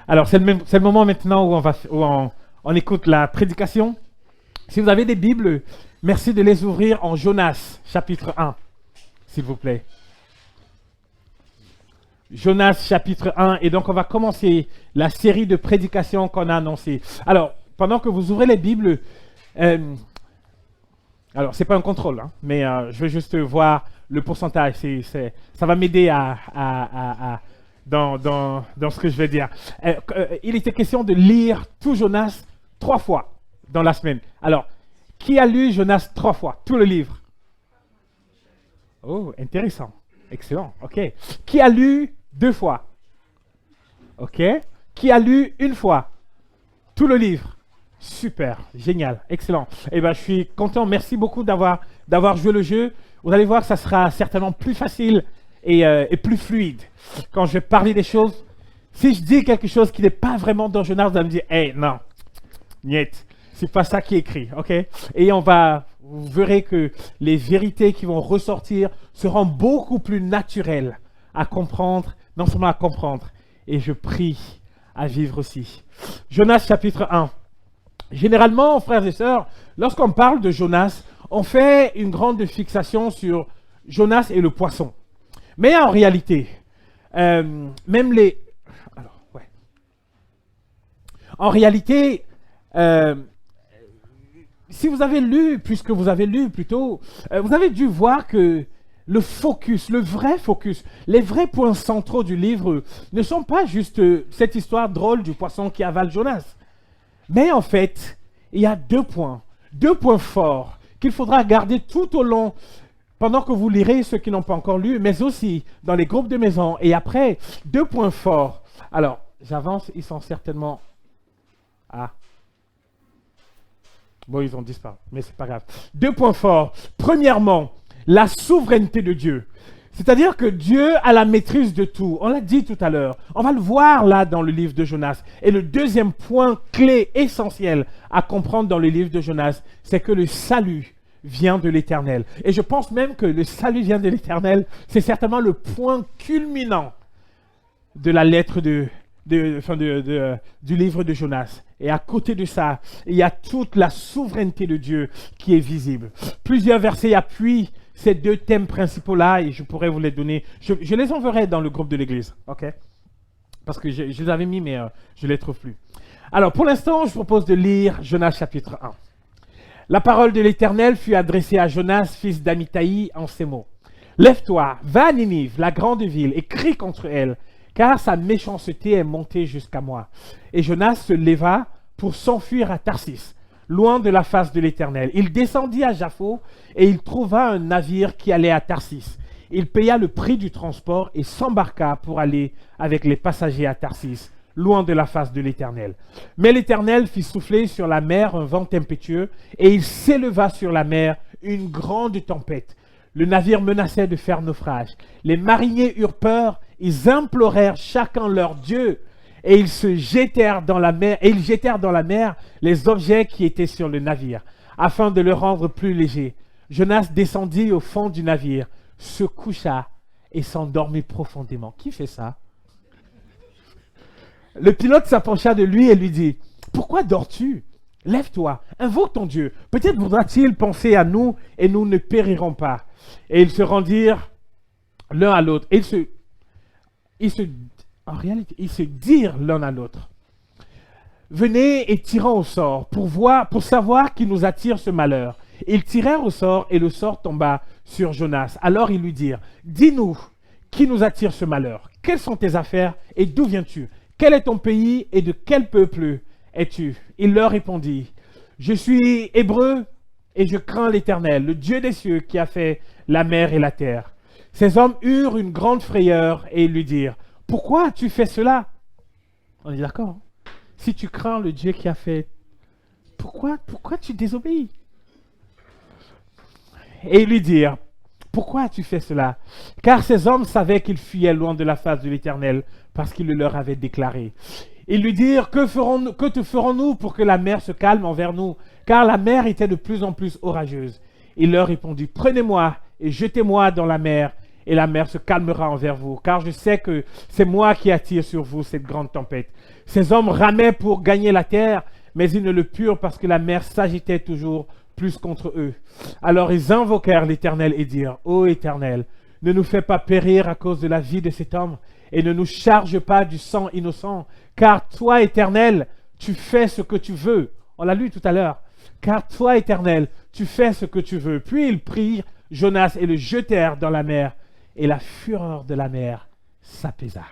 Alors, c'est le moment maintenant où on écoute la prédication. Si vous avez des Bibles, merci de les ouvrir en Jonas, chapitre 1, s'il vous plaît. Jonas, chapitre 1. Et donc, on va commencer la série de prédications qu'on a annoncées. Alors, pendant que vous ouvrez les Bibles, alors, ce n'est pas un contrôle, hein, mais je veux juste voir le pourcentage. Ça va m'aider dans ce que je vais dire. Il était question de lire tout Jonas 3 fois dans la semaine. Alors, qui a lu Jonas 3 fois, tout le livre? Oh, intéressant. Excellent. OK. Qui a lu 2 fois? OK. Qui a lu 1 fois? Tout le livre. Super. Génial. Excellent. Eh bien, je suis content. Merci beaucoup d'avoir joué le jeu. Vous allez voir, ça sera certainement plus facile et plus fluide. Quand je vais parler des choses, si je dis quelque chose qui n'est pas vraiment dans Jonas, vous allez me dire, hey, non, niet, c'est pas ça qui est écrit, ok? Et vous verrez que les vérités qui vont ressortir seront beaucoup plus naturelles à comprendre, non seulement à comprendre, et je prie à vivre aussi. Jonas chapitre 1. Généralement, frères et sœurs, lorsqu'on parle de Jonas, on fait une grande fixation sur Jonas et le poisson. Mais en réalité, même les... Alors, ouais. En réalité, si vous avez lu, puisque vous avez lu plutôt, vous avez dû voir que le focus, le vrai focus, les vrais points centraux du livre ne sont pas juste cette histoire drôle du poisson qui avale Jonas. Mais en fait, il y a 2 points forts qu'il faudra garder tout au long, pendant que vous lirez ceux qui n'ont pas encore lu, mais aussi dans les groupes de maison. Et après, 2 points forts. Alors, j'avance, ils sont certainement... Ah. Bon, ils ont disparu, mais c'est pas grave. 2 points forts. Premièrement, la souveraineté de Dieu. C'est-à-dire que Dieu a la maîtrise de tout. On l'a dit tout à l'heure. On va le voir là dans le livre de Jonas. Et le deuxième point clé, essentiel à comprendre dans le livre de Jonas, c'est que le salut vient de l'Éternel. Et je pense même que le salut vient de l'Éternel, c'est certainement le point culminant de la lettre du livre de Jonas. Et à côté de ça, il y a toute la souveraineté de Dieu qui est visible. Plusieurs versets appuient ces 2 thèmes principaux-là et je pourrais vous les donner. Je les enverrai dans le groupe de l'église, ok? Parce que je les avais mis, mais je ne les trouve plus. Alors, pour l'instant, je propose de lire Jonas chapitre 1. La parole de l'Éternel fut adressée à Jonas, fils d'Amittai, en ces mots. « Lève-toi, va à Ninive, la grande ville, et crie contre elle, car sa méchanceté est montée jusqu'à moi. » Et Jonas se leva pour s'enfuir à Tarsis, loin de la face de l'Éternel. Il descendit à Jaffo, et il trouva un navire qui allait à Tarsis. Il paya le prix du transport et s'embarqua pour aller avec les passagers à Tarsis, loin de la face de l'Éternel. Mais l'Éternel fit souffler sur la mer un vent impétueux, et il s'éleva sur la mer une grande tempête. Le navire menaçait de faire naufrage. Les mariniers eurent peur, ils implorèrent chacun leur Dieu, et ils jetèrent dans la mer les objets qui étaient sur le navire, afin de le rendre plus léger. Jonas descendit au fond du navire, se coucha et s'endormit profondément. Qui fait ça? Le pilote s'approcha de lui et lui dit, « Pourquoi dors-tu? Lève-toi, invoque ton Dieu. Peut-être voudra-t-il penser à nous et nous ne périrons pas. » Et ils se rendirent l'un à l'autre. En réalité, ils se dirent l'un à l'autre, « Venez et tirons au sort pour savoir qui nous attire ce malheur. » Ils tirèrent au sort et le sort tomba sur Jonas. Alors ils lui dirent, « Dis-nous, qui nous attire ce malheur? Quelles sont tes affaires et d'où viens-tu? Quel est ton pays et de quel peuple es-tu? » Il leur répondit, « Je suis hébreu et je crains l'Éternel, le Dieu des cieux qui a fait la mer et la terre. » Ces hommes eurent une grande frayeur et ils lui dirent, « Pourquoi as-tu fait cela? » On est d'accord? Si tu crains le Dieu qui a fait, pourquoi tu désobéis? Et ils lui dirent, « Pourquoi as-tu fait cela? » Car ces hommes savaient qu'ils fuyaient loin de la face de l'Éternel, parce qu'il le leur avait déclaré. Ils lui dirent, que te ferons-nous pour que la mer se calme envers nous? Car la mer était de plus en plus orageuse. Il leur répondit, prenez-moi et jetez-moi dans la mer, et la mer se calmera envers vous, car je sais que c'est moi qui attire sur vous cette grande tempête. Ces hommes ramaient pour gagner la terre, mais ils ne le purent parce que la mer s'agitait toujours plus contre eux. Alors ils invoquèrent l'Éternel et dirent, ô Éternel, ne nous fais pas périr à cause de la vie de cet homme, et ne nous charge pas du sang innocent, car toi, Éternel, tu fais ce que tu veux. On l'a lu tout à l'heure. Car toi, Éternel, tu fais ce que tu veux. Puis ils prirent Jonas et le jetèrent dans la mer, et la fureur de la mer s'apaisa.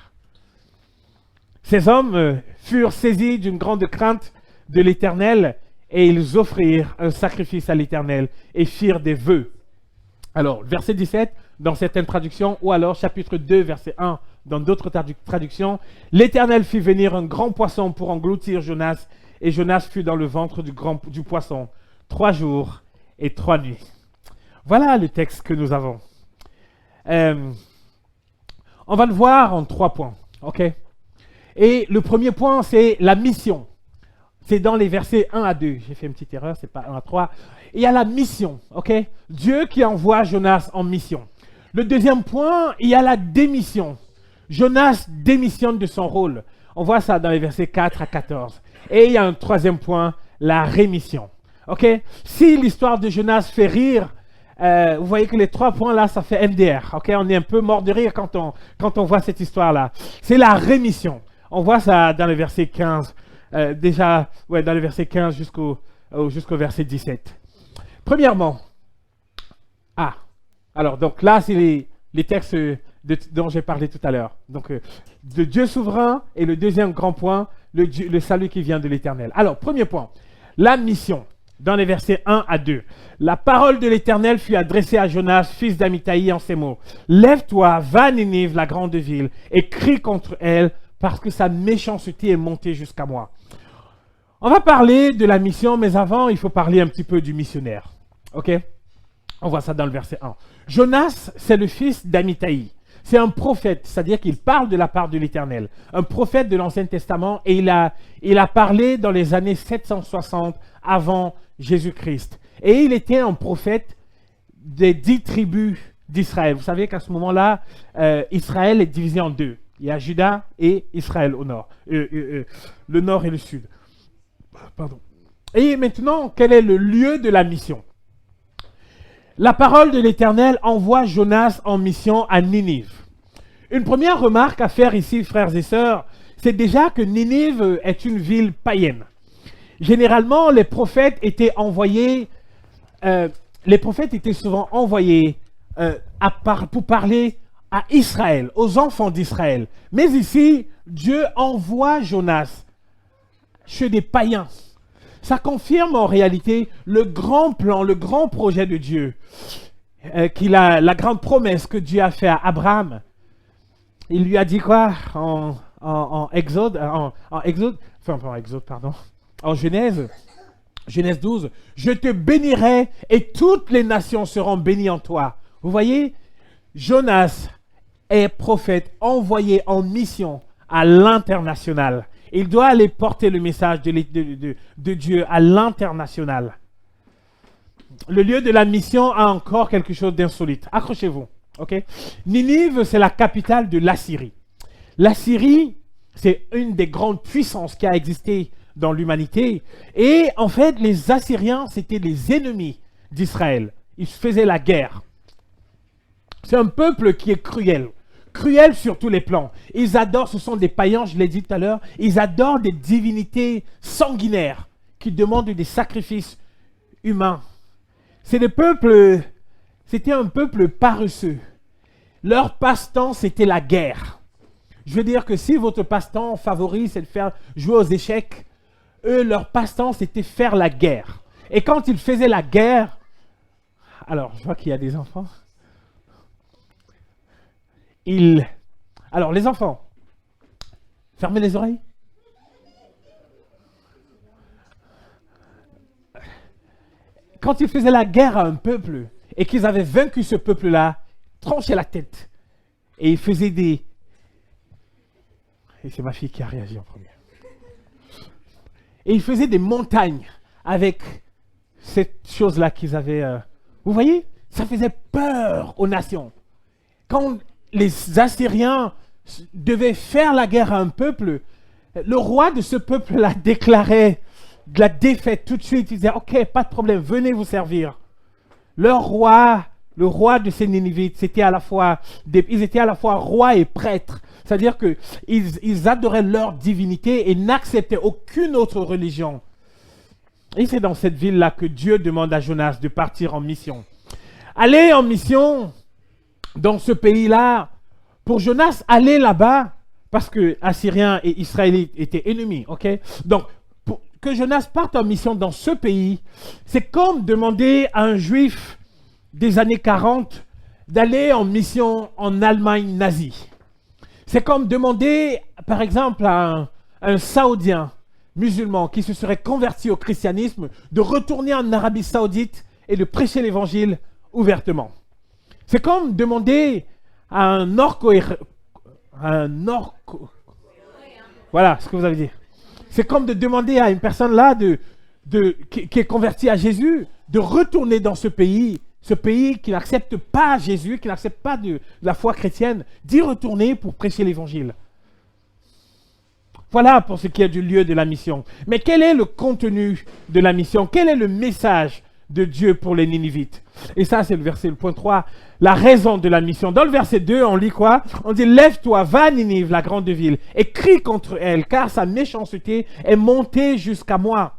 Ces hommes furent saisis d'une grande crainte de l'Éternel, et ils offrirent un sacrifice à l'Éternel et firent des vœux. Alors, verset 17, dans certaines traductions, ou alors chapitre 2, verset 1, dans d'autres traductions, l'Éternel fit venir un grand poisson pour engloutir Jonas, et Jonas fut dans le ventre du poisson 3 jours et 3 nuits. Voilà le texte que nous avons. On va le voir en 3 points, ok? Et le premier point, c'est la mission. C'est dans les versets 1 à 2. J'ai fait une petite erreur, c'est pas 1 à 3. Il y a la mission, ok? Dieu qui envoie Jonas en mission. Le deuxième point, il y a la démission. Jonas démissionne de son rôle. On voit ça dans les versets 4 à 14. Et il y a un troisième point, la rémission. Ok? Si l'histoire de Jonas fait rire, vous voyez que les 3 points là, ça fait MDR. Ok? On est un peu mort de rire quand on voit cette histoire-là. C'est la rémission. On voit ça dans le verset 15. Dans le verset 15 jusqu'au verset 17. Premièrement, alors donc là, c'est les textes dont j'ai parlé tout à l'heure. Donc, de Dieu souverain, et le deuxième grand point, le salut qui vient de l'Éternel. Alors, premier point, la mission, dans les versets 1 à 2. La parole de l'Éternel fut adressée à Jonas, fils d'Amittai, en ces mots. Lève-toi, va à Ninive, la grande ville, et crie contre elle, parce que sa méchanceté est montée jusqu'à moi. On va parler de la mission, mais avant, il faut parler un petit peu du missionnaire. Ok? On voit ça dans le verset 1. Jonas, c'est le fils d'Amittai. C'est un prophète, c'est-à-dire qu'il parle de la part de l'Éternel. Un prophète de l'Ancien Testament, et il a parlé dans les années 760 avant Jésus-Christ. Et il était un prophète des 10 tribus d'Israël. Vous savez qu'à ce moment-là, Israël est divisé en 2. Il y a Juda et Israël au nord. Le nord et le sud. Pardon. Et maintenant, quel est le lieu de la mission? La parole de l'Éternel envoie Jonas en mission à Ninive. Une première remarque à faire ici, frères et sœurs, c'est déjà que Ninive est une ville païenne. Généralement, les prophètes étaient souvent envoyés pour parler à Israël, aux enfants d'Israël. Mais ici, Dieu envoie Jonas chez des païens. Ça confirme en réalité le grand plan, le grand projet de Dieu, la grande promesse que Dieu a fait à Abraham. Il lui a dit quoi en Genèse 12, je te bénirai et toutes les nations seront bénies en toi. Vous voyez, Jonas est prophète envoyé en mission à l'international. Il doit aller porter le message de Dieu à l'international. Le lieu de la mission a encore quelque chose d'insolite. Accrochez-vous. Okay? Ninive, c'est la capitale de l'Assyrie. L'Assyrie, c'est une des grandes puissances qui a existé dans l'humanité. Et en fait, les Assyriens, c'était les ennemis d'Israël. Ils faisaient la guerre. C'est un peuple qui est cruel. Cruel sur tous les plans. Ils adorent, ce sont des païens, je l'ai dit tout à l'heure, ils adorent des divinités sanguinaires qui demandent des sacrifices humains. C'était un peuple paresseux. Leur passe-temps, c'était la guerre. Je veux dire que si votre passe-temps favori, c'est de faire jouer aux échecs, eux, leur passe-temps, c'était faire la guerre. Et quand ils faisaient la guerre, alors, je vois qu'il y a des enfants. Alors, les enfants, fermez les oreilles. Quand ils faisaient la guerre à un peuple et qu'ils avaient vaincu ce peuple-là, tranchaient la tête. Et ils faisaient des... Et c'est ma fille qui a réagi en premier. Et ils faisaient des montagnes avec cette chose-là qu'ils avaient... Vous voyez? Ça faisait peur aux nations. quand les Assyriens devaient faire la guerre à un peuple, le roi de ce peuple-là déclarait de la défaite tout de suite. Il disait, ok, pas de problème, venez vous servir. Leur roi, le roi de ces Ninivites, ils étaient à la fois rois et prêtres. C'est-à-dire qu'ils adoraient leur divinité et n'acceptaient aucune autre religion. Et c'est dans cette ville-là que Dieu demande à Jonas de partir en mission. Aller en mission dans ce pays-là, pour Jonas, aller là-bas, parce que Assyriens et Israélites étaient ennemis, ok? Donc, pour que Jonas parte en mission dans ce pays, c'est comme demander à un juif des années 40 d'aller en mission en Allemagne nazie. C'est comme demander, par exemple, à un Saoudien musulman qui se serait converti au christianisme de retourner en Arabie Saoudite et de prêcher l'évangile ouvertement. C'est comme demander à un voilà ce que vous avez dit. C'est comme de demander à une personne là qui est convertie à Jésus de retourner dans ce pays qui n'accepte pas Jésus, qui n'accepte pas de la foi chrétienne, d'y retourner pour prêcher l'évangile. Voilà pour ce qui est du lieu de la mission. Mais quel est le contenu de la mission? Quel est le message de Dieu pour les Ninivites? Et ça, c'est le point 3, la raison de la mission. Dans le verset 2, on lit quoi? On dit, lève-toi, va à Ninive, la grande ville, et crie contre elle, car sa méchanceté est montée jusqu'à moi.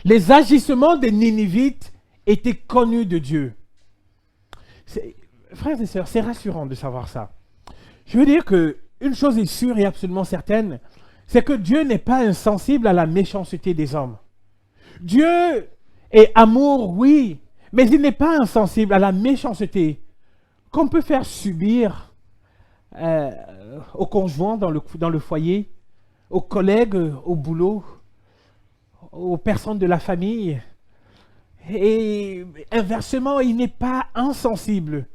Les agissements des Ninivites étaient connus de Dieu. Frères et sœurs, c'est rassurant de savoir ça. Je veux dire qu'une chose est sûre et absolument certaine, c'est que Dieu n'est pas insensible à la méchanceté des hommes. Dieu est amour, oui, mais il n'est pas insensible à la méchanceté qu'on peut faire subir aux conjoints dans le foyer, aux collègues au boulot, aux personnes de la famille. Et inversement, il n'est pas insensible.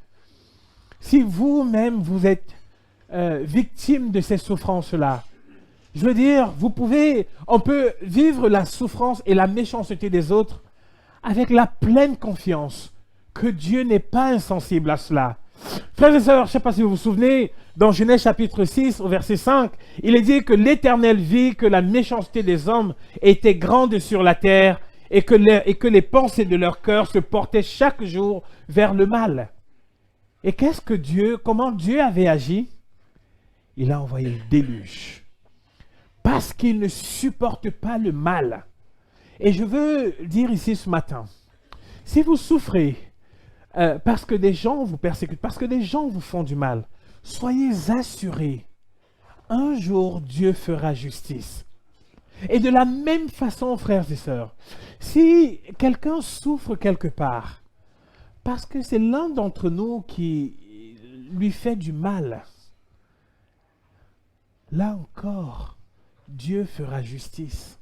Si vous-même, vous êtes victime de ces souffrances-là, je veux dire, on peut vivre la souffrance et la méchanceté des autres avec la pleine confiance que Dieu n'est pas insensible à cela. Frères et sœurs, je ne sais pas si vous vous souvenez, dans Genèse chapitre 6, au verset 5, il est dit que l'Éternel vit que la méchanceté des hommes était grande sur la terre et que les pensées de leur cœur se portaient chaque jour vers le mal. Et comment Dieu avait agi? Il a envoyé le déluge. Parce qu'il ne supporte pas le mal. Et je veux dire ici ce matin, si vous souffrez parce que des gens vous persécutent, parce que des gens vous font du mal, soyez assurés, un jour Dieu fera justice. Et de la même façon, frères et sœurs, si quelqu'un souffre quelque part, parce que c'est l'un d'entre nous qui lui fait du mal, là encore, Dieu fera justice.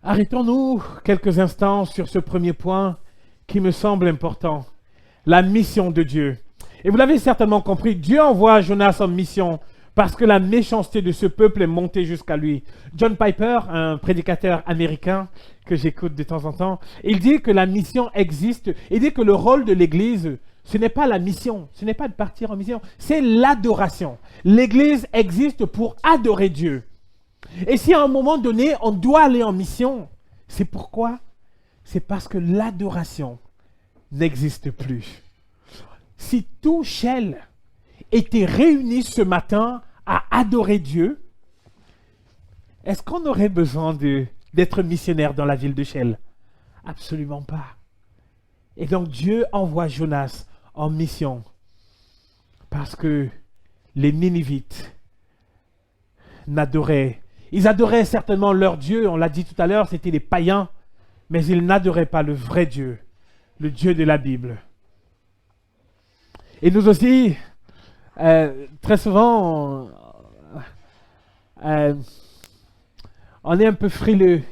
Arrêtons-nous quelques instants sur ce premier point qui me semble important, la mission de Dieu. Et vous l'avez certainement compris, Dieu envoie Jonas en mission parce que la méchanceté de ce peuple est montée jusqu'à lui. John Piper, un prédicateur américain que j'écoute de temps en temps, il dit que la mission existe. Il dit que le rôle de l'Église, ce n'est pas la mission, ce n'est pas de partir en mission, c'est l'adoration. L'Église existe pour adorer Dieu. Et si à un moment donné, on doit aller en mission, c'est pourquoi? C'est parce que l'adoration n'existe plus. Si tout Shell était réuni ce matin à adorer Dieu, est-ce qu'on aurait besoin d'être missionnaire dans la ville de Shell? Absolument pas. Et donc Dieu envoie Jonas en mission parce que les Ninivites ils adoraient certainement leur Dieu, on l'a dit tout à l'heure, c'était les païens, mais ils n'adoraient pas le vrai Dieu, le Dieu de la Bible. Et nous aussi, très souvent, on est un peu frileux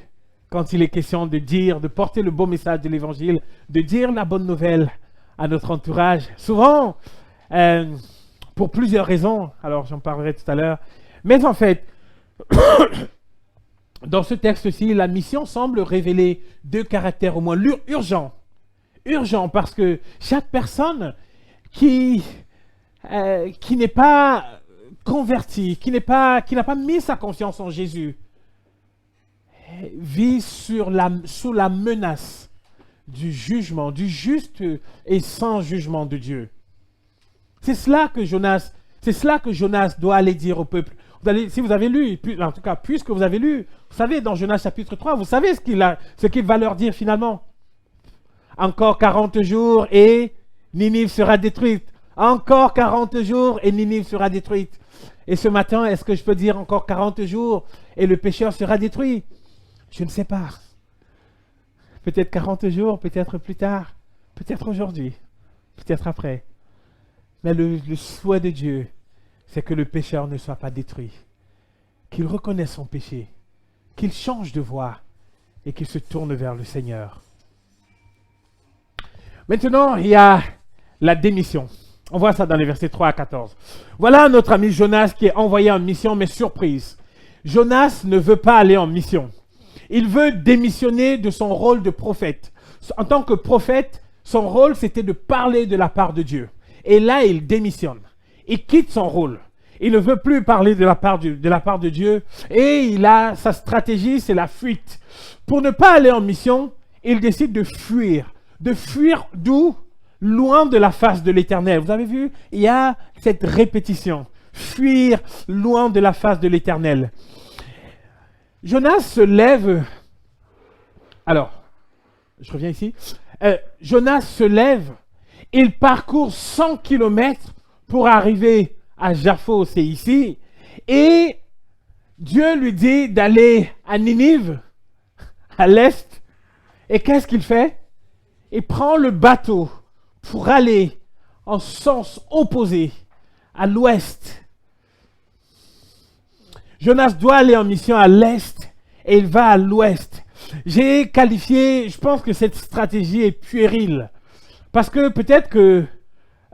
quand il est question de porter le beau message de l'Évangile, de dire la bonne nouvelle à notre entourage. Souvent, pour plusieurs raisons, alors j'en parlerai tout à l'heure, mais en fait, dans ce texte-ci, la mission semble révéler deux caractères au moins urgents urgent parce que chaque personne qui n'est pas convertie, qui n'a pas mis sa confiance en Jésus, vit sous la menace du jugement, du juste et sans jugement de Dieu. C'est cela que Jonas doit aller dire au peuple. Si vous avez lu, en tout cas, puisque vous avez lu, vous savez, dans Jonas chapitre 3, vous savez ce qu'il va leur dire finalement. Encore 40 jours et Ninive sera détruite. Encore 40 jours et Ninive sera détruite. Et ce matin, est-ce que je peux dire encore 40 jours et le pécheur sera détruit? Je ne sais pas. Peut-être 40 jours, peut-être plus tard, peut-être aujourd'hui, peut-être après. Mais le souhait de Dieu, c'est que le pécheur ne soit pas détruit, qu'il reconnaisse son péché, qu'il change de voie et qu'il se tourne vers le Seigneur. Maintenant, il y a la démission. On voit ça dans les versets 3 à 14. Voilà notre ami Jonas qui est envoyé en mission, mais surprise. Jonas ne veut pas aller en mission. Il veut démissionner de son rôle de prophète. En tant que prophète, son rôle, c'était de parler de la part de Dieu. Et là, il démissionne. Il quitte son rôle. Il ne veut plus parler de la part de Dieu. Et sa stratégie, c'est la fuite. Pour ne pas aller en mission, il décide de fuir. De fuir d'où? Loin de la face de l'Éternel. Vous avez vu? Il y a cette répétition. Fuir loin de la face de l'Éternel. Jonas se lève. Alors, je reviens ici. Jonas se lève. Il parcourt 100 kilomètres pour arriver à Japhos, c'est ici. Et Dieu lui dit d'aller à Ninive, à l'est. Et qu'est-ce qu'il fait? Il prend le bateau pour aller en sens opposé, à l'ouest. Jonas doit aller en mission à l'est et il va à l'ouest. J'ai qualifié, je pense que cette stratégie est puérile. Parce que peut-être que,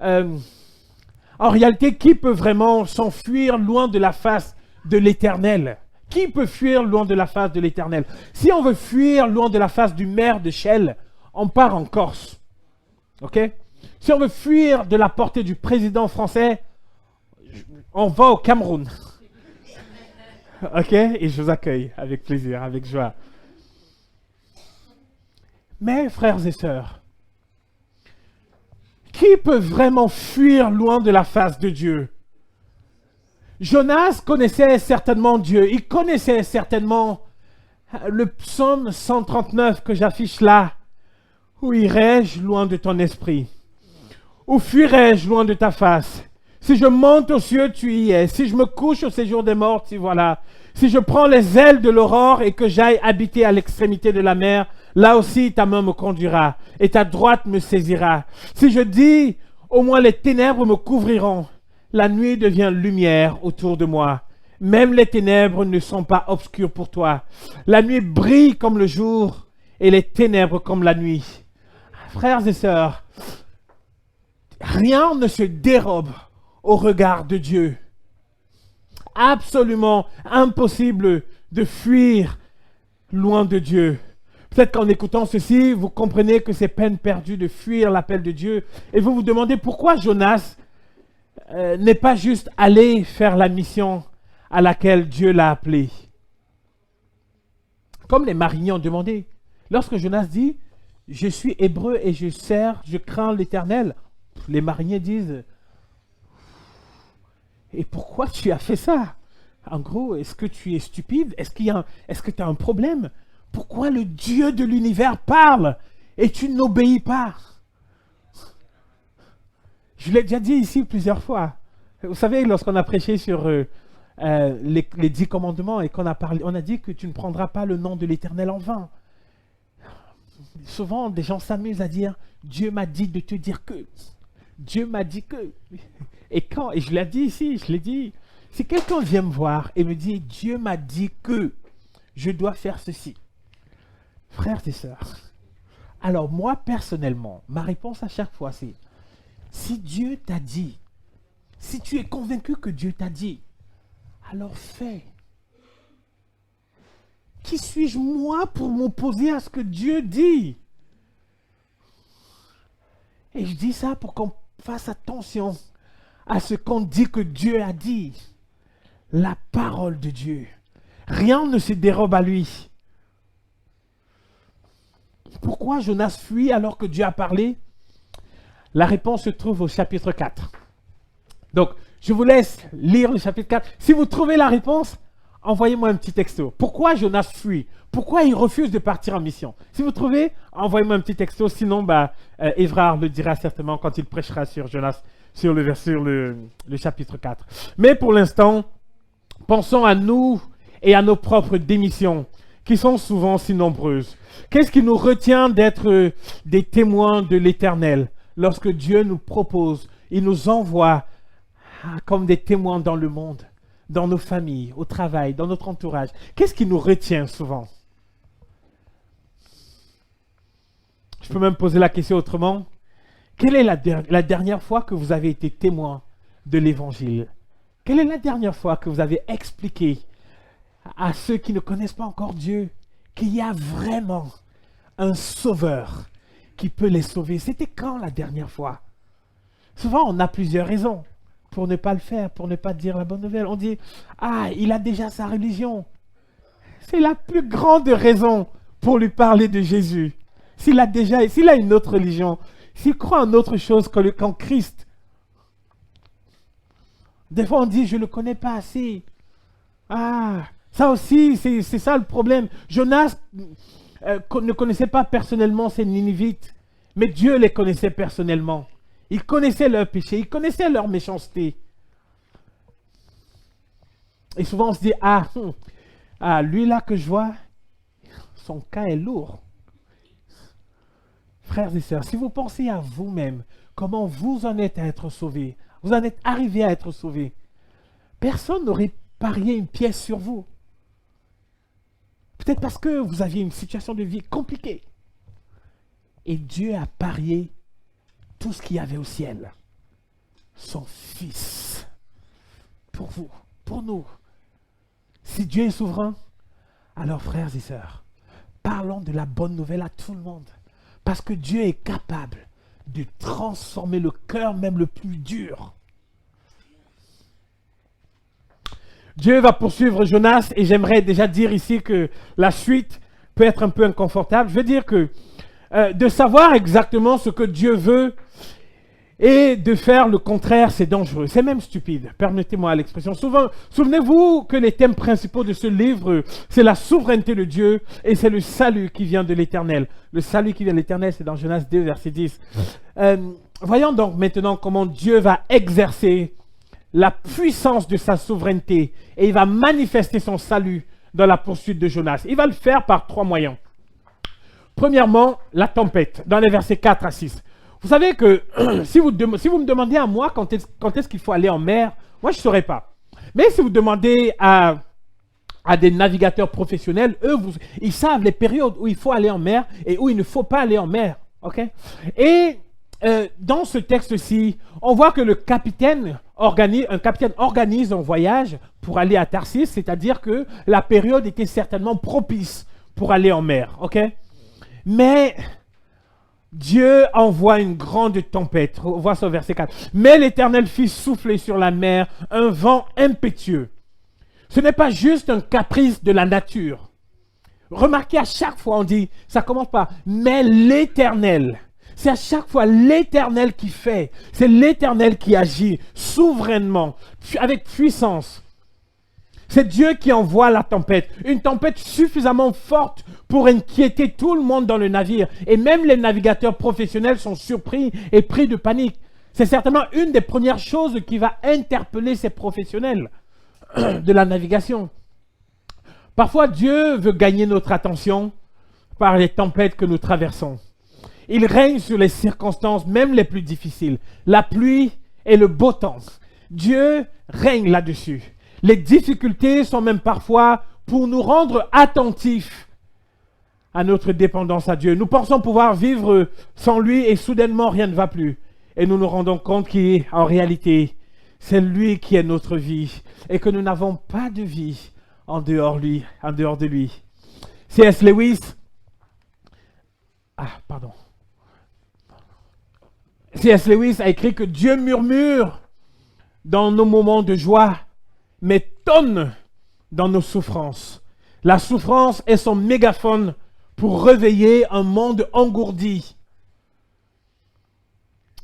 en réalité, qui peut vraiment s'enfuir loin de la face de l'Éternel? Qui peut fuir loin de la face de l'Éternel? Si on veut fuir loin de la face du maire de Chelles, on part en Corse. Ok? Si on veut fuir de la portée du président français, on va au Cameroun. Ok? Et je vous accueille avec plaisir, avec joie. Mais, frères et sœurs, qui peut vraiment fuir loin de la face de Dieu? Jonas connaissait certainement Dieu. Il connaissait certainement le psaume 139 que j'affiche là. Où irai-je loin de ton esprit? Où fuirai-je loin de ta face? Si je monte aux cieux, tu y es. Si je me couche au séjour des morts, tu voilà. Si je prends les ailes de l'aurore et que j'aille habiter à l'extrémité de la mer, là aussi ta main me conduira et ta droite me saisira. Si je dis, au moins les ténèbres me couvriront, la nuit devient lumière autour de moi. Même les ténèbres ne sont pas obscures pour toi. La nuit brille comme le jour et les ténèbres comme la nuit. Frères et sœurs, rien ne se dérobe au regard de Dieu. Absolument impossible de fuir loin de Dieu. Peut-être qu'en écoutant ceci, vous comprenez que c'est peine perdue de fuir l'appel de Dieu. Et vous vous demandez pourquoi Jonas n'est pas juste allé faire la mission à laquelle Dieu l'a appelé. Comme les mariniers ont demandé. Lorsque Jonas dit « Je suis hébreu et je crains l'Éternel », les mariniers disent « Et pourquoi tu as fait ça? En gros, est-ce que tu es stupide? Est-ce que tu as un problème? Pourquoi le Dieu de l'univers parle et tu n'obéis pas? » Je l'ai déjà dit ici plusieurs fois. Vous savez, lorsqu'on a prêché sur les 10 commandements et qu'on a parlé, on a dit que tu ne prendras pas le nom de l'Éternel en vain. Souvent, des gens s'amusent à dire « Dieu m'a dit de te dire que ». Dieu m'a dit que. Et je l'ai dit ici, je l'ai dit. Si quelqu'un vient me voir et me dit « Dieu m'a dit que je dois faire ceci », frères et sœurs, alors moi personnellement, ma réponse à chaque fois c'est « Si Dieu t'a dit, si tu es convaincu que Dieu t'a dit, alors fais. Qui suis-je moi pour m'opposer à ce que Dieu dit? Et je dis ça pour qu'on fasse attention à ce qu'on dit que Dieu a dit. La parole de Dieu. Rien ne se dérobe à lui. Pourquoi Jonas fuit alors que Dieu a parlé? La réponse se trouve au chapitre 4. Donc, je vous laisse lire le chapitre 4. Si vous trouvez la réponse, envoyez-moi un petit texto. Pourquoi Jonas fuit? Pourquoi il refuse de partir en mission? Si vous trouvez, envoyez-moi un petit texto. Sinon, Évrard le dira certainement quand il prêchera sur Jonas, sur le chapitre 4. Mais pour l'instant, pensons à nous et à nos propres démissions, qui sont souvent si nombreuses. Qu'est-ce qui nous retient d'être des témoins de l'Éternel lorsque Dieu nous propose, il nous envoie comme des témoins dans le monde, dans nos familles, au travail, dans notre entourage? Qu'est-ce qui nous retient souvent? Je peux même poser la question autrement. Quelle est la dernière fois que vous avez été témoin de l'Évangile? Quelle est la dernière fois que vous avez expliqué à ceux qui ne connaissent pas encore Dieu qu'il y a vraiment un sauveur qui peut les sauver? C'était quand la dernière fois? Souvent, on a plusieurs raisons pour ne pas le faire, pour ne pas dire la bonne nouvelle. On dit, ah, il a déjà sa religion. C'est la plus grande raison pour lui parler de Jésus. S'il a une autre religion, s'il croit en autre chose qu'en Christ. Des fois, on dit, je ne le connais pas assez. Ah, ça aussi, c'est ça le problème. Jonas ne connaissait pas personnellement ces Ninivites, mais Dieu les connaissait personnellement. Il connaissait leurs péchés, il connaissait leur méchanceté. Et souvent, on se dit, lui là que je vois, son cas est lourd. Frères et sœurs, si vous pensez à vous-même, comment vous en êtes à être sauvés, vous en êtes arrivés à être sauvés, personne n'aurait parié une pièce sur vous. Peut-être parce que vous aviez une situation de vie compliquée. Et Dieu a parié tout ce qu'il y avait au ciel. Son Fils. Pour vous, pour nous. Si Dieu est souverain, alors frères et sœurs, parlons de la bonne nouvelle à tout le monde. Parce que Dieu est capable de transformer le cœur même le plus dur. Dieu va poursuivre Jonas et j'aimerais déjà dire ici que la suite peut être un peu inconfortable. Je veux dire que de savoir exactement ce que Dieu veut et de faire le contraire, c'est dangereux. C'est même stupide, permettez-moi l'expression. Souvent, souvenez-vous que les thèmes principaux de ce livre, c'est la souveraineté de Dieu et c'est le salut qui vient de l'Éternel. Le salut qui vient de l'Éternel, c'est dans Jonas 2, verset 10. Voyons donc maintenant comment Dieu va exercer la puissance de sa souveraineté et il va manifester son salut dans la poursuite de Jonas. Il va le faire par 3 moyens. Premièrement, la tempête, dans les versets 4 à 6. Vous savez que si vous me demandez à moi quand est-ce qu'il faut aller en mer, moi je ne saurais pas. Mais si vous demandez à des navigateurs professionnels, eux, ils savent les périodes où il faut aller en mer et où il ne faut pas aller en mer. Okay? Et dans ce texte-ci, on voit que un capitaine organise un voyage pour aller à Tarsis, c'est-à-dire que la période était certainement propice pour aller en mer. Okay? Mais Dieu envoie une grande tempête. On voit ça au verset 4. Mais l'Éternel fit souffler sur la mer un vent impétueux. Ce n'est pas juste un caprice de la nature. Remarquez, à chaque fois on dit, ça commence par « mais l'Éternel ». C'est à chaque fois l'Éternel qui fait. C'est l'Éternel qui agit souverainement, avec puissance. C'est Dieu qui envoie la tempête. Une tempête suffisamment forte pour inquiéter tout le monde dans le navire. Et même les navigateurs professionnels sont surpris et pris de panique. C'est certainement une des premières choses qui va interpeller ces professionnels de la navigation. Parfois, Dieu veut gagner notre attention par les tempêtes que nous traversons. Il règne sur les circonstances, même les plus difficiles. La pluie et le beau temps. Dieu règne là-dessus. Les difficultés sont même parfois pour nous rendre attentifs à notre dépendance à Dieu. Nous pensons pouvoir vivre sans lui et soudainement rien ne va plus. Et nous nous rendons compte qu'en réalité, c'est lui qui est notre vie et que nous n'avons pas de vie en dehors de lui. C.S. Lewis. C.S. Lewis a écrit que Dieu murmure dans nos moments de joie, mais tonne dans nos souffrances. La souffrance est son mégaphone pour réveiller un monde engourdi.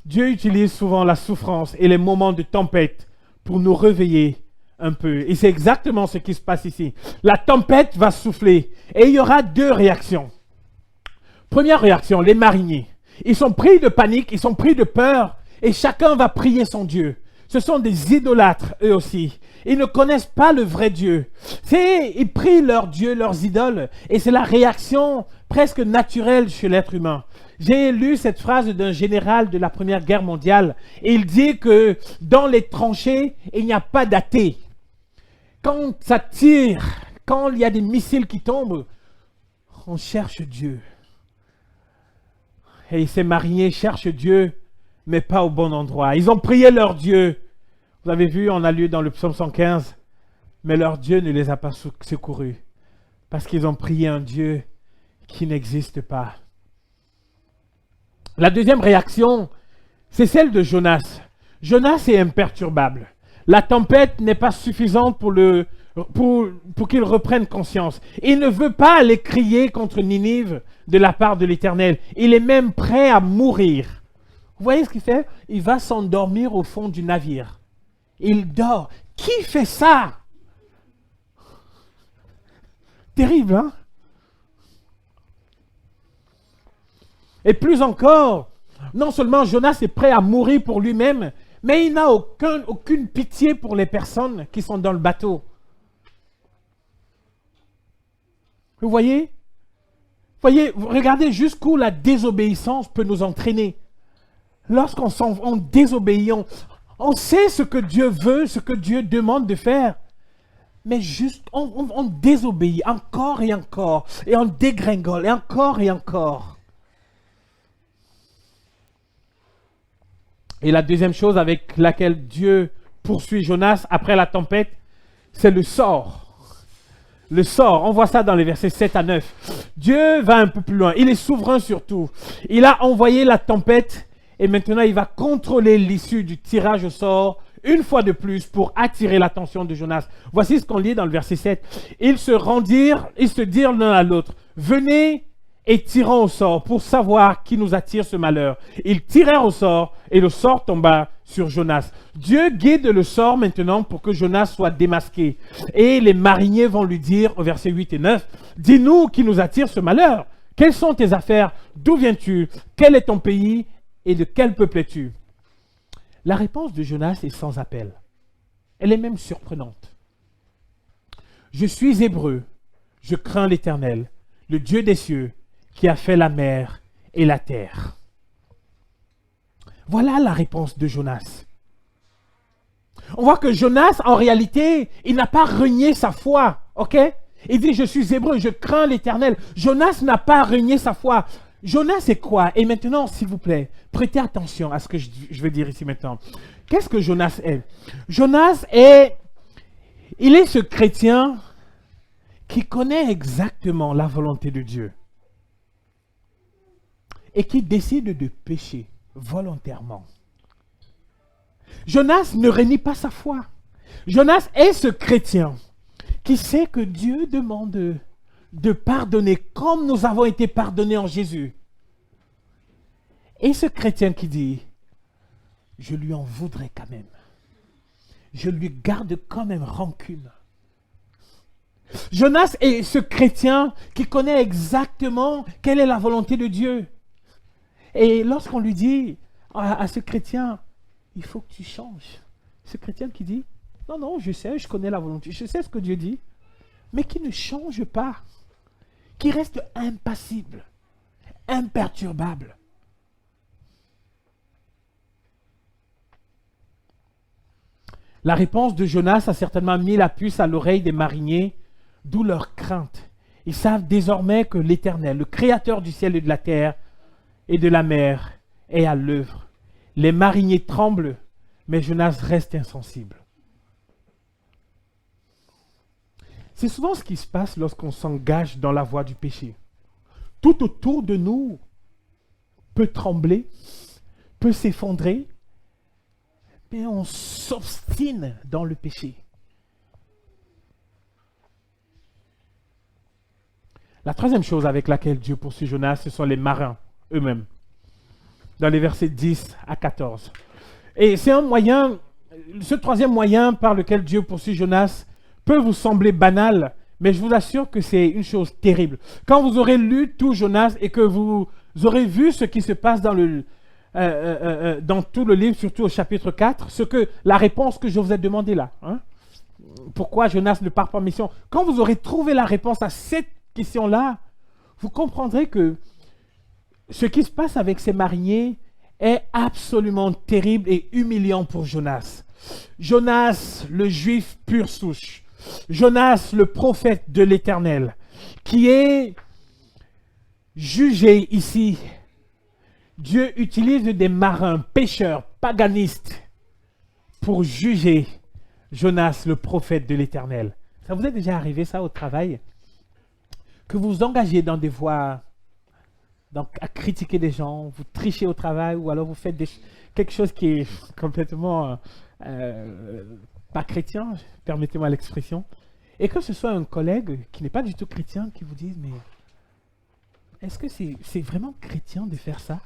Dieu utilise souvent la souffrance et les moments de tempête pour nous réveiller un peu. Et c'est exactement ce qui se passe ici. La tempête va souffler et il y aura deux réactions. Première réaction, les mariniers. Ils sont pris de panique, ils sont pris de peur et chacun va prier son Dieu. Ce sont des idolâtres, eux aussi. Ils ne connaissent pas le vrai Dieu. Ils prient leur Dieu, leurs idoles. Et c'est la réaction presque naturelle chez l'être humain. J'ai lu cette phrase d'un général de la Première Guerre mondiale. Et il dit que dans les tranchées, il n'y a pas d'athées. Quand ça tire, quand il y a des missiles qui tombent, on cherche Dieu. Et ces mariniers cherchent Dieu, mais pas au bon endroit. Ils ont prié leur Dieu. Vous avez vu, on a lu dans le psaume 115, mais leur Dieu ne les a pas secourus, parce qu'ils ont prié un Dieu qui n'existe pas. La deuxième réaction, c'est celle de Jonas. Jonas est imperturbable. La tempête n'est pas suffisante pour qu'il reprenne conscience. Il ne veut pas aller crier contre Ninive de la part de l'Éternel. Il est même prêt à mourir. Vous voyez ce qu'il fait? Il va s'endormir au fond du navire. Il dort. Qui fait ça? Terrible, hein? Et plus encore, non seulement Jonas est prêt à mourir pour lui-même, mais il n'a aucune pitié pour les personnes qui sont dans le bateau. Vous voyez? Regardez jusqu'où la désobéissance peut nous entraîner. Lorsqu'on désobéit, on sait ce que Dieu veut, ce que Dieu demande de faire, mais juste on désobéit encore et encore, et on dégringole, et encore et encore. Et la deuxième chose avec laquelle Dieu poursuit Jonas après la tempête, c'est le sort. Le sort, on voit ça dans les versets 7 à 9. Dieu va un peu plus loin, il est souverain sur tout. Il a envoyé la tempête et maintenant il va contrôler l'issue du tirage au sort une fois de plus pour attirer l'attention de Jonas. Voici ce qu'on lit dans le verset 7. Ils se dirent l'un à l'autre, venez et tirons au sort pour savoir qui nous attire ce malheur. Ils tirèrent au sort et le sort tomba sur Jonas. Dieu guide le sort maintenant pour que Jonas soit démasqué. Et les mariniers vont lui dire au verset 8 et 9, dis-nous qui nous attire ce malheur. Quelles sont tes affaires? D'où viens-tu? Quel est ton pays? Et de quel peuple es-tu? La réponse de Jonas est sans appel. Elle est même surprenante. Je suis hébreu, je crains l'Éternel, le Dieu des cieux, qui a fait la mer et la terre. Voilà la réponse de Jonas. On voit que Jonas, en réalité, il n'a pas renié sa foi, ok? Il dit, je suis hébreu, je crains l'Éternel. Jonas n'a pas renié sa foi. Jonas, c'est quoi? Et maintenant, s'il vous plaît, prêtez attention à ce que je vais dire ici maintenant. Qu'est-ce que Jonas est? Jonas il est ce chrétien qui connaît exactement la volonté de Dieu et qui décide de pécher volontairement. Jonas ne renie pas sa foi. Jonas est ce chrétien qui sait que Dieu demande de pardonner comme nous avons été pardonnés en Jésus. Et ce chrétien qui dit, je lui en voudrais quand même. Je lui garde quand même rancune. Jonas est ce chrétien qui connaît exactement quelle est la volonté de Dieu. Et lorsqu'on lui dit à ce chrétien, il faut que tu changes. Ce chrétien qui dit, non, je sais, je connais la volonté, je sais ce que Dieu dit, mais qui ne change pas, qui reste impassible, imperturbable. La réponse de Jonas a certainement mis la puce à l'oreille des mariniers, d'où leur crainte. Ils savent désormais que l'Éternel, le Créateur du ciel et de la terre et de la mer, est à l'œuvre. Les mariniers tremblent, mais Jonas reste insensible. C'est souvent ce qui se passe lorsqu'on s'engage dans la voie du péché. Tout autour de nous peut trembler, peut s'effondrer, mais on s'obstine dans le péché. La troisième chose avec laquelle Dieu poursuit Jonas, ce sont les marins eux-mêmes, dans les versets 10 à 14. Et c'est un moyen, ce troisième moyen par lequel Dieu poursuit Jonas peut vous sembler banal, mais je vous assure que c'est une chose terrible. Quand vous aurez lu tout Jonas et que vous aurez vu ce qui se passe dans tout le livre, surtout au chapitre 4, la réponse que je vous ai demandée là, pourquoi Jonas ne part pas en mission, quand vous aurez trouvé la réponse à cette question-là, vous comprendrez que ce qui se passe avec ces mariniers est absolument terrible et humiliant pour Jonas. Jonas, le juif pur souche. Jonas, le prophète de l'Éternel, qui est jugé ici. Dieu utilise des marins, pêcheurs, paganistes pour juger Jonas, le prophète de l'Éternel. Ça vous est déjà arrivé ça au travail? Que vous vous engagez dans des voies, donc à critiquer des gens, vous trichez au travail ou alors vous faites quelque chose qui est complètement pas chrétien, permettez-moi l'expression, et que ce soit un collègue qui n'est pas du tout chrétien qui vous dise, mais est-ce que c'est vraiment chrétien de faire ça?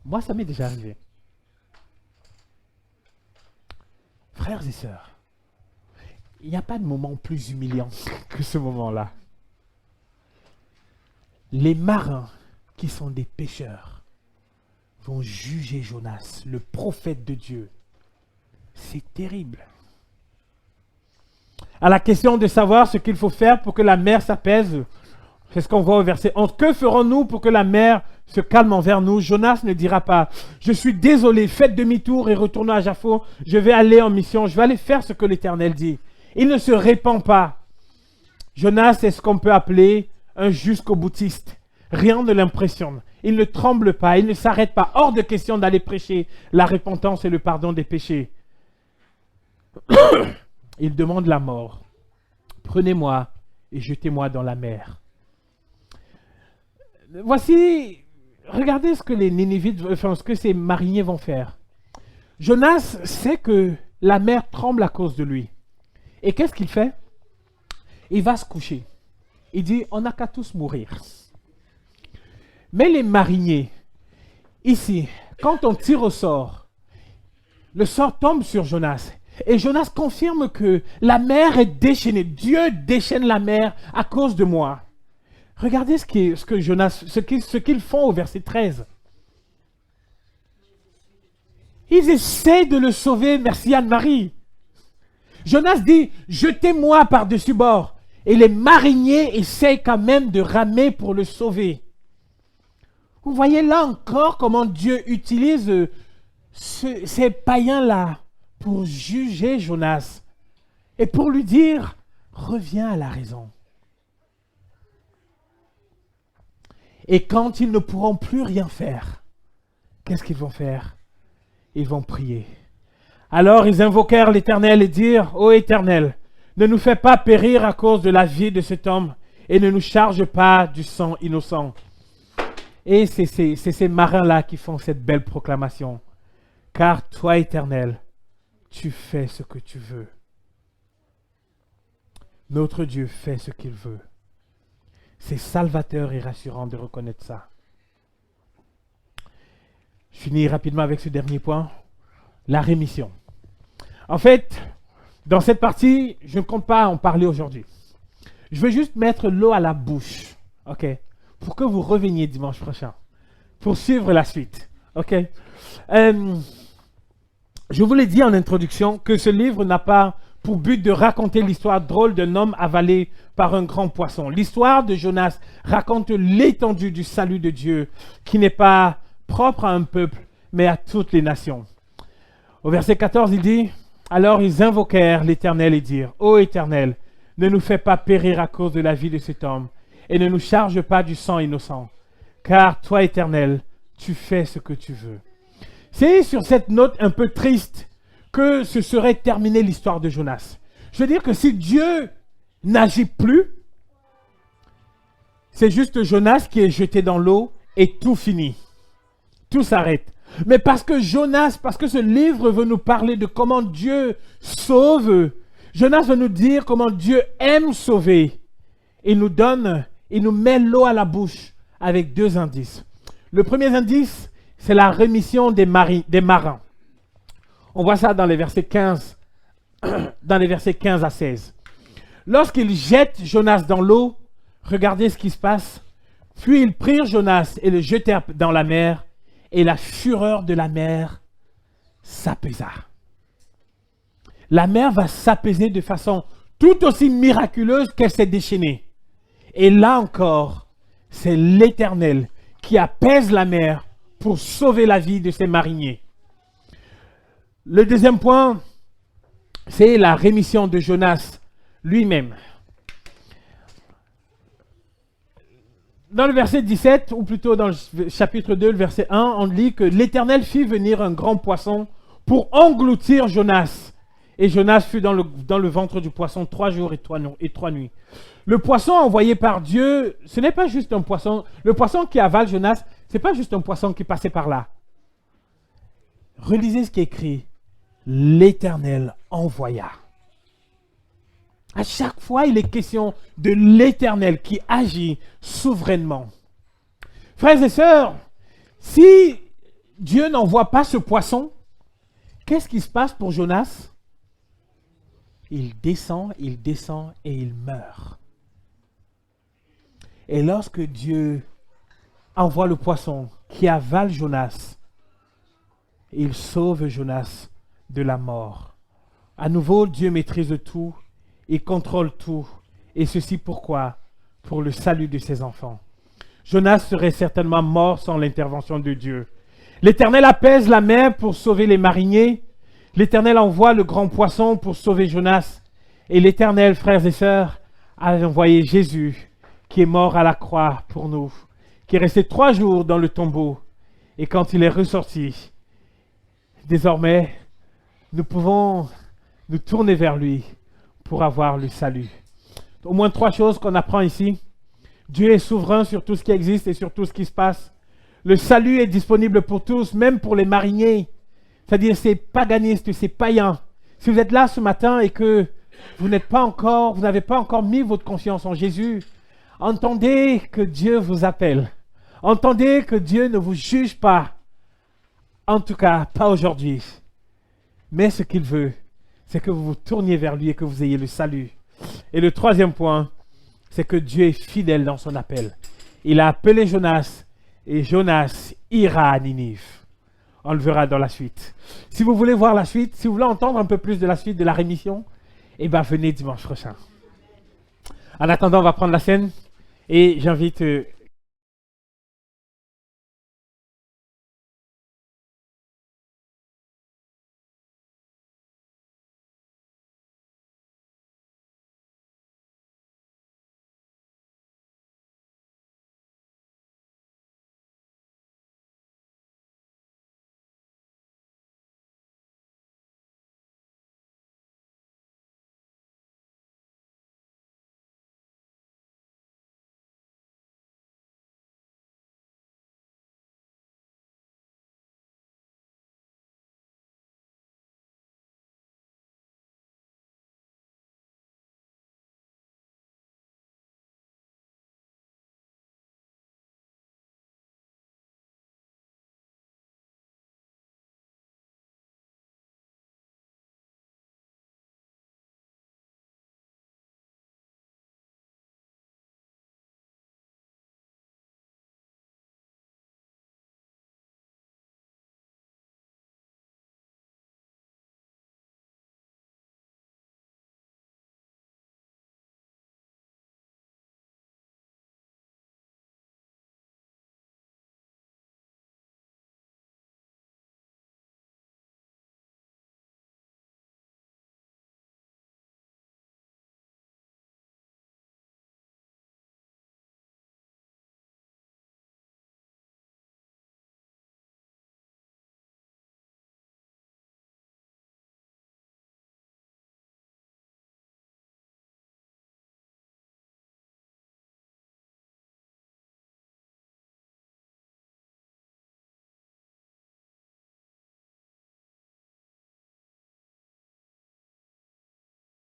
Moi, ça m'est déjà arrivé. Frères et sœurs, il n'y a pas de moment plus humiliant que ce moment-là. Les marins, qui sont des pécheurs, vont juger Jonas, le prophète de Dieu. C'est terrible. À la question de savoir ce qu'il faut faire pour que la mer s'apaise, c'est ce qu'on voit au verset 11. Que ferons-nous pour que la mer se calme envers nous? Jonas ne dira pas, je suis désolé, faites demi-tour et retournez à Jaffo, je vais aller en mission, je vais aller faire ce que l'Éternel dit. Il ne se répand pas. Jonas est ce qu'on peut appeler un jusqu'au-boutiste. Rien ne l'impressionne. Il ne tremble pas, il ne s'arrête pas. Hors de question d'aller prêcher la repentance et le pardon des péchés. Il demande la mort. Prenez-moi et jetez-moi dans la mer. Voici, regardez ce que les Nénévites, enfin ce que ces mariniers vont faire. Jonas sait que la mer tremble à cause de lui. Et qu'est-ce qu'il fait? Il va se coucher. Il dit, on n'a qu'à tous mourir. Mais les mariniers, ici, quand on tire au sort, le sort tombe sur Jonas. Et Jonas confirme que la mer est déchaînée. Dieu déchaîne la mer à cause de moi. Regardez ce qu'ils font au verset 13. Ils essaient de le sauver, merci Anne-Marie. Jonas dit, jetez-moi par-dessus bord. Et les mariniers essayent quand même de ramer pour le sauver. Vous voyez là encore comment Dieu utilise ces païens-là pour juger Jonas et pour lui dire, reviens à la raison. Et quand ils ne pourront plus rien faire, qu'est-ce qu'ils vont faire? Ils vont prier. Alors ils invoquèrent l'Éternel et dirent, ô Éternel, ne nous fais pas périr à cause de la vie de cet homme et ne nous charge pas du sang innocent. Et c'est ces marins-là qui font cette belle proclamation. Car toi, Éternel, tu fais ce que tu veux. Notre Dieu fait ce qu'il veut. C'est salvateur et rassurant de reconnaître ça. Je finis rapidement avec ce dernier point. La rémission. En fait, dans cette partie, je ne compte pas en parler aujourd'hui. Je veux juste mettre l'eau à la bouche. OK? Pour que vous reveniez dimanche prochain. Pour suivre la suite. OK? Je vous l'ai dit en introduction que ce livre n'a pas pour but de raconter l'histoire drôle d'un homme avalé par un grand poisson. L'histoire de Jonas raconte l'étendue du salut de Dieu qui n'est pas propre à un peuple, mais à toutes les nations. Au verset 14, il dit, « Alors ils invoquèrent l'Éternel et dirent, « Ô Éternel, ne nous fais pas périr à cause de la vie de cet homme, et ne nous charge pas du sang innocent, car toi, Éternel, tu fais ce que tu veux. » C'est sur cette note un peu triste que se serait terminée l'histoire de Jonas. Je veux dire que si Dieu n'agit plus, c'est juste Jonas qui est jeté dans l'eau et tout fini. tout s'arrête. Mais parce que Jonas, parce que ce livre veut nous parler de comment Dieu sauve, Jonas veut nous dire comment Dieu aime sauver. Il nous met l'eau à la bouche avec 2 indices. Le premier indice, c'est la rémission des marins. On voit ça dans les versets 15, dans les versets 15 à 16. Lorsqu'ils jettent Jonas dans l'eau, regardez ce qui se passe. Puis ils prirent Jonas et le jetèrent dans la mer, et la fureur de la mer s'apaisa. La mer va s'apaiser de façon tout aussi miraculeuse qu'elle s'est déchaînée. Et là encore, c'est l'Éternel qui apaise la mer pour sauver la vie de ses mariniers. Le deuxième point, c'est la rémission de Jonas lui-même. Dans le verset 17, ou plutôt dans le chapitre 2, le verset 1, on lit que l'Éternel fit venir un grand poisson pour engloutir Jonas. Et Jonas fut dans le ventre du poisson 3 jours et 3 nuits. Le poisson envoyé par Dieu, ce n'est pas juste un poisson. Le poisson qui avale Jonas, ce n'est pas juste un poisson qui passait par là. Relisez ce qui est écrit. L'Éternel envoya. À chaque fois, il est question de l'Éternel qui agit souverainement. Frères et sœurs, si Dieu n'envoie pas ce poisson, qu'est-ce qui se passe pour Jonas? Il descend et il meurt. Et lorsque Dieu envoie le poisson qui avale Jonas, il sauve Jonas de la mort. À nouveau, Dieu maîtrise tout. Il contrôle tout. Et ceci pourquoi? Pour le salut de ses enfants. Jonas serait certainement mort sans l'intervention de Dieu. L'Éternel apaise la mer pour sauver les mariniers. L'Éternel envoie le grand poisson pour sauver Jonas. Et l'Éternel, frères et sœurs, a envoyé Jésus, qui est mort à la croix pour nous, qui est resté 3 jours dans le tombeau. Et quand il est ressorti, désormais, nous pouvons nous tourner vers lui pour avoir le salut. Au moins 3 choses qu'on apprend ici. Dieu est souverain sur tout ce qui existe et sur tout ce qui se passe. Le salut est disponible pour tous, même pour les mariniers. C'est-à-dire ces paganistes, ces païens. Si vous êtes là ce matin et que vous n'avez pas encore mis votre confiance en Jésus, entendez que Dieu vous appelle. Entendez que Dieu ne vous juge pas. En tout cas, pas aujourd'hui. Mais ce qu'il veut, c'est que vous vous tourniez vers lui et que vous ayez le salut. Et le 3e point, c'est que Dieu est fidèle dans son appel. Il a appelé Jonas et Jonas ira à Ninive. On le verra dans la suite. Si vous voulez voir la suite, si vous voulez entendre un peu plus de la suite de la rémission, eh bien venez dimanche prochain. En attendant, on va prendre la scène et j'invite